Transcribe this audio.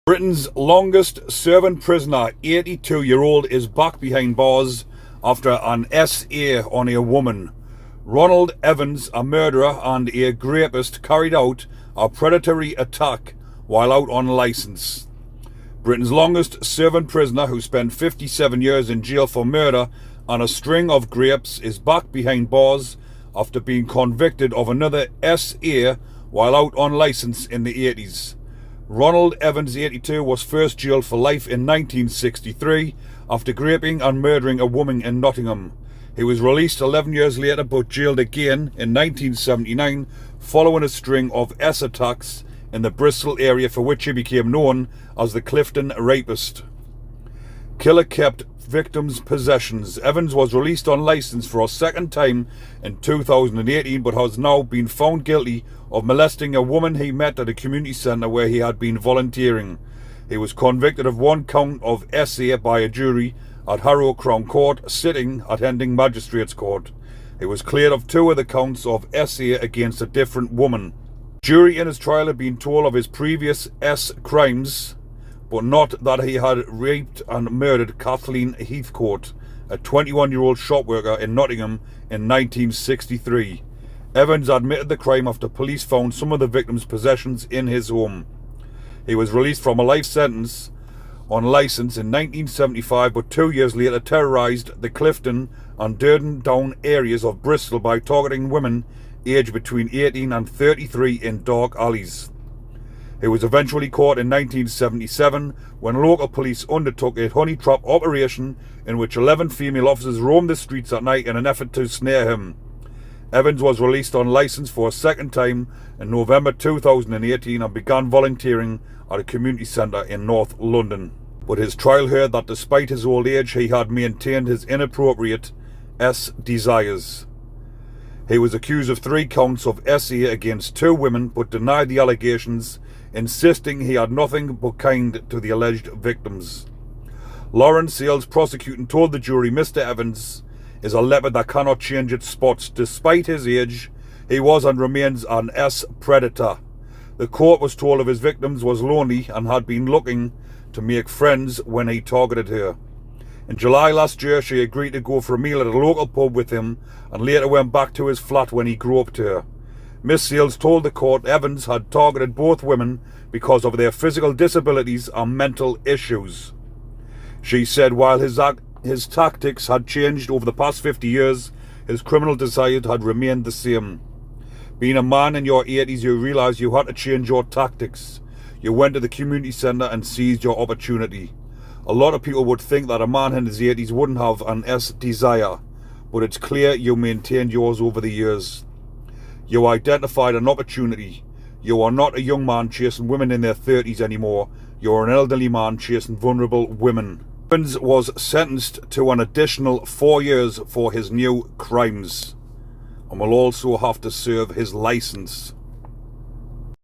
Britain's longest serving prisoner, 82-year-old, is back behind bars after an SA on a woman. Ronald Evans, a murderer and a rapist, carried out a predatory attack while out on licence. Britain's longest serving prisoner, who spent 57 years in jail for murder and a string of rapes, is back behind bars after being convicted of another SA while out on licence in the 80s. Ronald Evans, 82, was first jailed for life in 1963 after raping and murdering a woman in Nottingham. He was released 11 years later but jailed again in 1979 following a string of S attacks in the Bristol area, for which he became known as the Clifton Rapist. Killer kept victims' possessions. Evans was released on licence for a second time in 2018 but has now been found guilty of molesting a woman he met at a community centre where he had been volunteering. He was convicted of one count of SA by a jury at Harrow Crown Court, sitting at Hending Magistrates Court. He was cleared of two of the counts of SA against a different woman. Jury in his trial had been told of his previous S crimes, but not that he had raped and murdered Kathleen Heathcote, a 21-year-old shopworker in Nottingham in 1963. Evans admitted the crime after police found some of the victim's possessions in his home. He was released from a life sentence on licence in 1975, but 2 years later terrorised the Clifton and Durden Down areas of Bristol by targeting women aged between 18 and 33 in dark alleys. He was eventually caught in 1977 when local police undertook a honey trap operation in which 11 female officers roamed the streets at night in an effort to snare him. Evans was released on licence for a second time in November 2018 and began volunteering at a community centre in North London. But his trial heard that despite his old age, he had maintained his inappropriate S desires. He was accused of 3 counts of SA against 2 women but denied the allegations, insisting he had nothing but kind to the alleged victims. Lawrence Sales, prosecuting, told the jury Mr. Evans is a leopard that cannot change its spots. Despite his age, he was and remains an S predator. The court was told of his victims was lonely and had been looking to make friends when he targeted her. In July last year, she agreed to go for a meal at a local pub with him and later went back to his flat when he groped her. Miss Sales told the court Evans had targeted both women because of their physical disabilities and mental issues. She said while his tactics had changed over the past 50 years, his criminal desires had remained the same. Being a man in your 80s, you realised you had to change your tactics. You went to the community centre and seized your opportunity. A lot of people would think that a man in his 80s wouldn't have an S desire, but it's clear you maintained yours over the years. You identified an opportunity. You are not a young man chasing women in their 30s anymore. You are an elderly man chasing vulnerable women. Evans was sentenced to an additional 4 years for his new crimes and will also have to serve his licence.